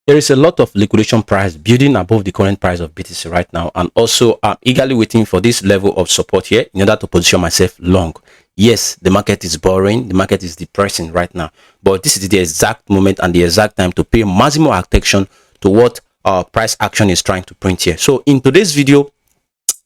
There is a lot of liquidation price building above the current price of BTC right now, and also I'm eagerly waiting for this level of support here in order to position myself long. Yes, the market is boring, the market is depressing right now, but this is the exact moment and the exact time to pay maximum attention to what price action is trying to print here. So in today's video,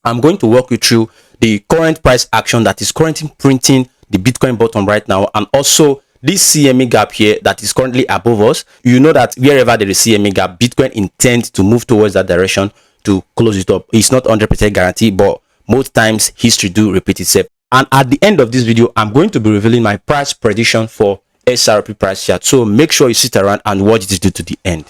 I'm going to walk you through the current price action that is currently printing the Bitcoin bottom right now, and also this CME gap here that is currently above us. You know that wherever there is CME gap, Bitcoin intends to move towards that direction to close it up. It's not 100% guarantee, but most times history do repeat itself. And at the end of this video, I'm going to be revealing my price prediction for XRP price chart. So make sure you sit around and watch this video to the end.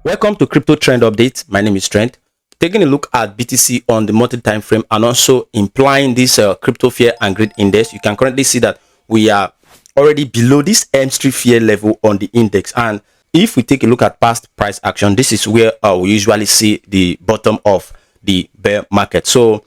Welcome to Crypto Trend Update. My name is Trent. Taking a look at BTC on the monthly time frame and also implying this crypto fear and greed index, you can currently see that we are already below this M3 fear level on the index. And if we take a look at past price action, this is where we usually see the bottom of the bear market. So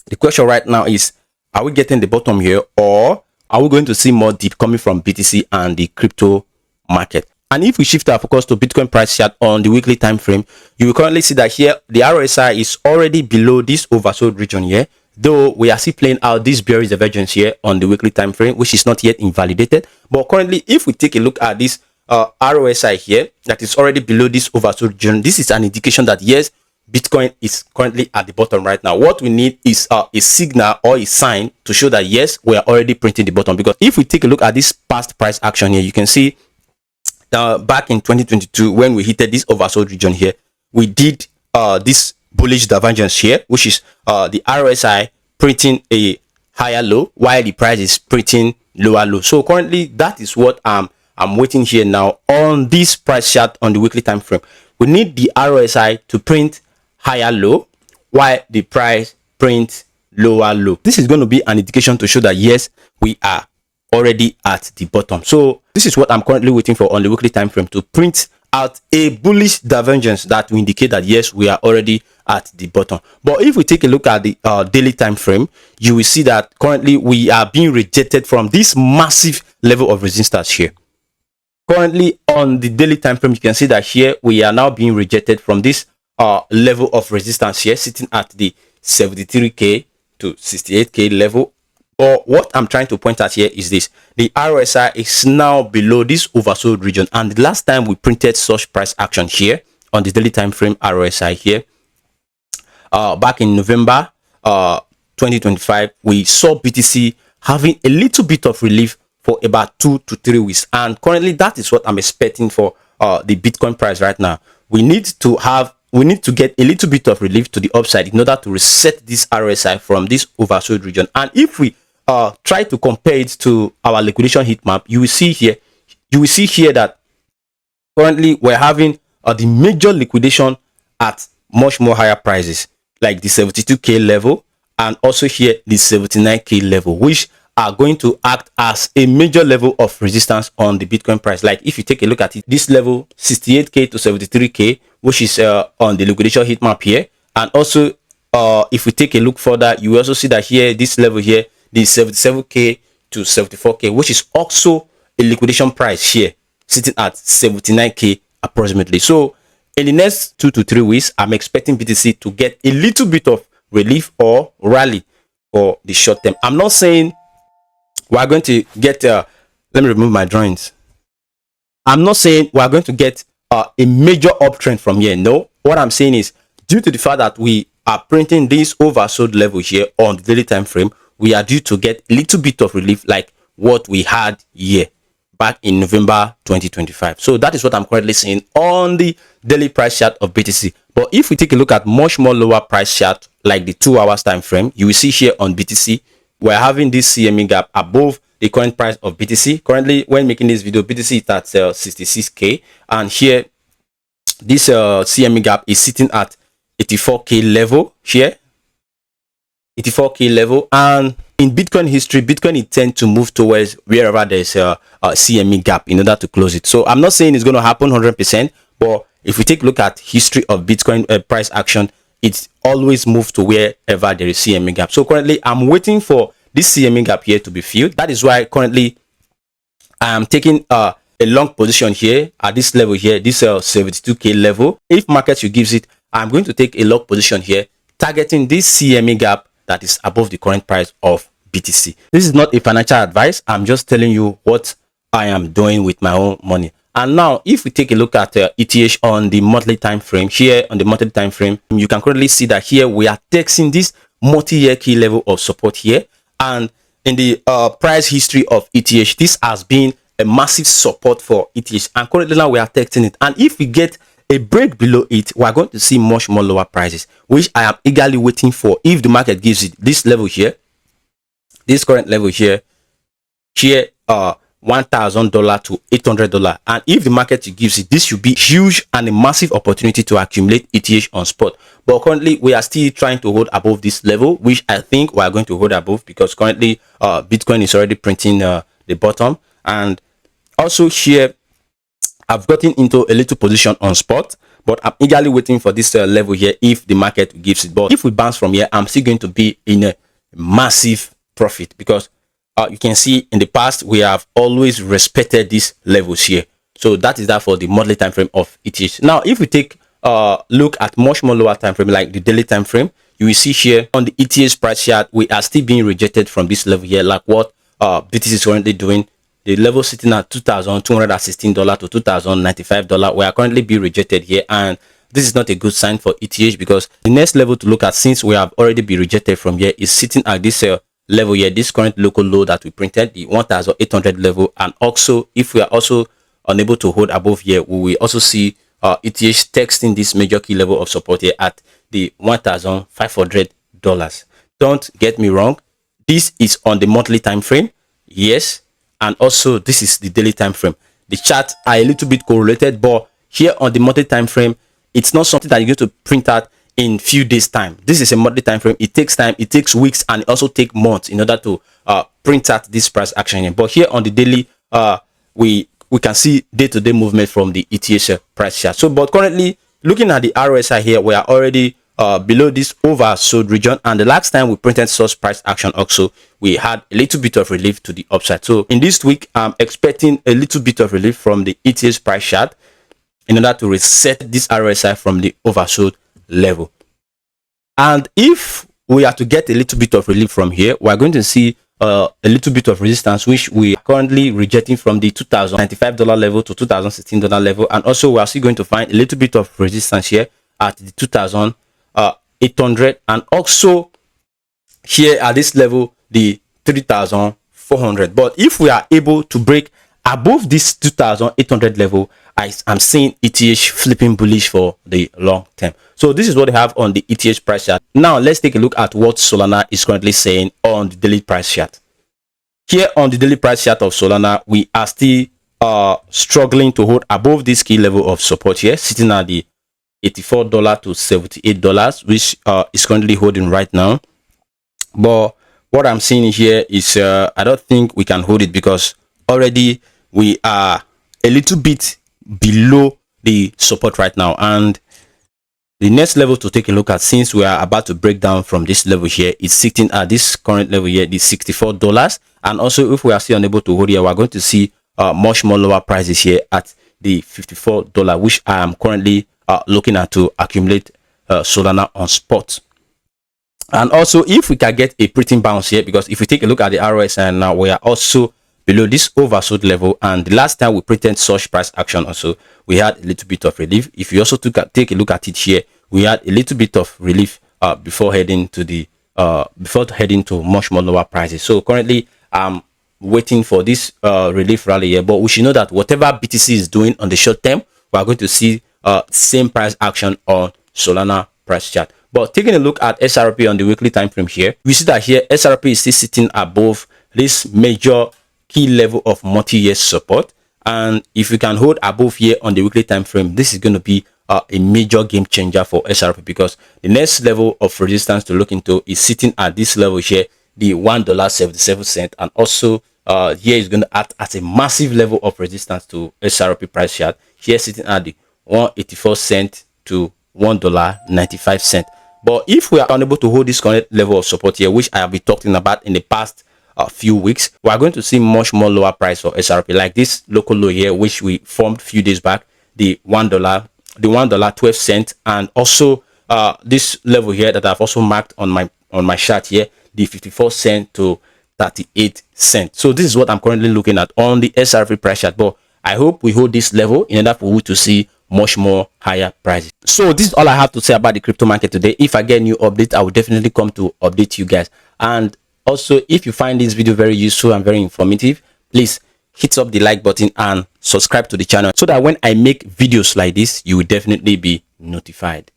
the question right now is, are we getting the bottom here, or are we going to see more dip coming from BTC and the crypto market? And if we shift our focus to Bitcoin price chart on the weekly time frame, you will currently see that here the RSI is already below this oversold region here, though we are still playing out this bearish divergence here on the weekly time frame, which is not yet invalidated. But currently, if we take a look at this RSI here that is already below this oversold region, this is an indication that yes, Bitcoin is currently at the bottom right now. What we need is a signal or a sign to show that yes, we are already printing the bottom. Because if we take a look at this past price action here, you can see back in 2022 when we hit this oversold region here, we did this bullish divergence here, which is the RSI printing a higher low while the price is printing lower low. So currently that is what I'm waiting here now on this price chart on the weekly time frame. We need the RSI to print higher low while the price prints lower low. This is going to be an indication to show that yes, we are already at the bottom. So this is what I'm currently waiting for on the weekly time frame, to print out a bullish divergence that will indicate that yes, we are already at the bottom. But if we take a look at the daily time frame, you will see that currently we are being rejected from this massive level of resistance here. Currently on the daily time frame, you can see that here we are now being rejected from this level of resistance here, sitting at the 73k to 68k level. But what I'm trying to point out here is this: the RSI is now below this oversold region, and the last time we printed such price action here on the daily time frame RSI here, back in November 2025, we saw BTC having a little bit of relief for about 2 to 3 weeks, and currently that is what I'm expecting for the Bitcoin price right now. We need to get a little bit of relief to the upside in order to reset this RSI from this oversold region. And if we try to compare it to our liquidation heat map, you will see here that currently we're having the major liquidation at much more higher prices, like the 72k level and also here the 79k level, which are going to act as a major level of resistance on the Bitcoin price. Like if you take a look at it, this level 68k to 73k, which is on the liquidation heat map here, and also if we take a look further, you will also see that here this level here, the 77k to 74k, which is also a liquidation price here, sitting at 79k approximately. So in the next 2 to 3 weeks, I'm expecting BTC to get a little bit of relief or rally for the short term. I'm not saying we're going to get let me remove my drawings. I'm not saying we're going to get a major uptrend from here. No, what I'm saying is, due to the fact that we are printing this oversold level here on the daily time frame, we are due to get a little bit of relief like what we had here back in November 2025. So that is what I'm currently seeing on the daily price chart of BTC. But if we take a look at much more lower price chart, like the 2 hours time frame, you will see here on BTC we're having this CME gap above the current price of BTC. Currently, when making this video, BTC is at 66k, and here this CME gap is sitting at 84k level here, 84k level. And in Bitcoin history, Bitcoin intends to move towards wherever there's a CME gap in order to close it. So I'm not saying it's going to happen 100%, but if we take a look at history of Bitcoin price action, it always moves to wherever there is CME gap. So currently I'm waiting for this CME gap here to be filled. That is why currently I am taking a long position here at this level here, this 72k level. If market gives it, I'm going to take a long position here, targeting this CME gap that is above the current price of BTC. This is not a financial advice. I'm just telling you what I am doing with my own money. And now, if we take a look at ETH on the monthly time frame, here on the monthly time frame, you can currently see that here we are testing this multi-year key level of support here. And in the price history of ETH, this has been a massive support for ETH. And currently now we are testing it. And if we get a break below it, we are going to see much more lower prices, which I am eagerly waiting for. If the market gives it this level here, this current level here, $1,000 to $800, and if the market gives it, this should be huge and a massive opportunity to accumulate ETH on spot. But currently we are still trying to hold above this level, which I think we are going to hold above, because currently Bitcoin is already printing the bottom. And also here I've gotten into a little position on spot, but I'm eagerly waiting for this level here if the market gives it. But if we bounce from here, I'm still going to be in a massive profit, because you can see in the past we have always respected these levels here. So that is that for the monthly time frame of ETH. Now if we take a look at much more lower time frame, like the daily time frame, you will see here on the ETH price chart, we are still being rejected from this level here, like what BTC is currently doing. The level sitting at $2,216 to $2,095, we are currently being rejected here, and this is not a good sign for ETH, because the next level to look at, since we have already been rejected from here, is sitting at this level here, this current local low that we printed, the 1,800 level. And also if we are also unable to hold above here, we will also see ETH texting this major key level of support here at the $1,500. Don't get me wrong, this is on the monthly time frame, yes, and also this is the daily time frame. The charts are a little bit correlated, but here on the monthly time frame, it's not something that you're going to print out in few days time. This is a monthly time frame. It takes time, it takes weeks, and it also takes months in order to print out this price action here. But here on the daily, we can see day-to-day movement from the ETH price chart. So but currently looking at the RSI here, we are already below this oversold region, and the last time we printed such price action also, we had a little bit of relief to the upside. So in this week, I'm expecting a little bit of relief from the ETH price chart in order to reset this RSI from the oversold level. And if we are to get a little bit of relief from here, we are going to see a little bit of resistance, which we are currently rejecting from the $2,095 level to $2,016 level. And also we are still going to find a little bit of resistance here at the 2,800, and also here at this level the 3,400. But if we are able to break above this 2,800 level, I'm seeing ETH flipping bullish for the long term. So this is what I have on the ETH price chart. Now let's take a look at what Solana is currently saying on the daily price chart. Here on the daily price chart of Solana, we are still struggling to hold above this key level of support here, sitting at the $84 to $78, which is currently holding right now. But what I'm seeing here is I don't think we can hold it, because already we are a little bit below the support right now. And the next level to take a look at, since we are about to break down from this level here, is sitting at this current level here, the $64. And also if we are still unable to hold here, we're going to see much more lower prices here at the $54, which I am currently looking at to accumulate Solana on spot. And also if we can get a pretty bounce here, because if we take a look at the RSI now, we are also below this oversold level, and the last time we printed such price action also, we had a little bit of relief. If you also take a look at it here, we had a little bit of relief before heading to much more lower prices. So currently I'm waiting for this relief rally here, but we should know that whatever BTC is doing on the short term, we are going to see same price action on Solana price chart. But taking a look at XRP on the weekly time frame here, we see that here XRP is still sitting above this major key level of multi-year support. And if we can hold above here on the weekly time frame, this is going to be a major game changer for XRP, because the next level of resistance to look into is sitting at this level here, the $1.77, and also here is going to act as a massive level of resistance to XRP price chart, here sitting at the 1.84 to $1.95. But if we are unable to hold this current level of support here, which I have been talking about in the past few weeks, we are going to see much more lower price for XRP, like this local low here, which we formed a few days back, the $1.12, and also this level here that I've also marked on my chart here, the 54 cent to 38 cents. So this is what I'm currently looking at on the XRP price chart. But I hope we hold this level in order for you to see much more higher prices. So this is all I have to say about the crypto market today. If I get new update, I will definitely come to update you guys. And also, if you find this video very useful and very informative, please hit up the like button and subscribe to the channel so that when I make videos like this, you will definitely be notified.